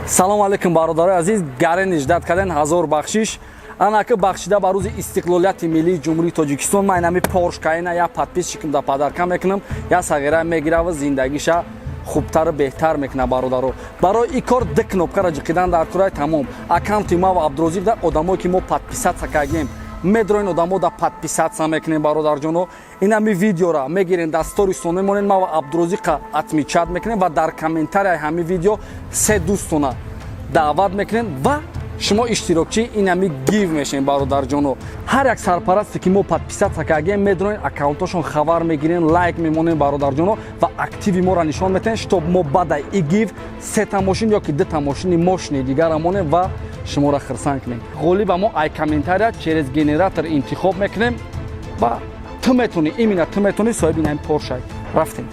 салом алейкум бародарои азиз, гаре ниждат карден ҳазор бахшиш. Анаки бахшида ба рӯзи истиқлолияти миллии ҷумҳурии Тоҷикистон ман инами Порш Кайена я подпис шикмда падарка мекунам, я сағира мегирава зиндагиша хубтару беҳтар мекуна бародаро. Барои ин кор ду кнопкаро ҷиқидан дар кураи тамом. Аккаунти ма ва Абдурозиқ да одамое ки мо подписатсия кардем. Медроин одамо да подписатсия мекунем бародарҷоно. Инами видеора мегирен дар сторисон мемонен, ма ва Абдурозиқа отмечат мекунем ва дар комментарияи ҳами видео се дӯстона даъват мекунем ва шумо иштирокчии инами гив мешем бародарҷоно. Ҳар як сарпарасте ки мо подписатсия кардем медроин аккаунтошон хабар мегирен, лайк мемонем бародарҷоно ва активи моро нишон метаҳем, чтоб мо баъда и гив сета мошин ёки дута мошини мошини дигара монем ва шуморо хирсанд кунем. Ғолиба мо ай комментария через генератор интихоб мекунем ва ту метонӣ, именно ту метонӣ соҳиби инами Поршай. Рафтем.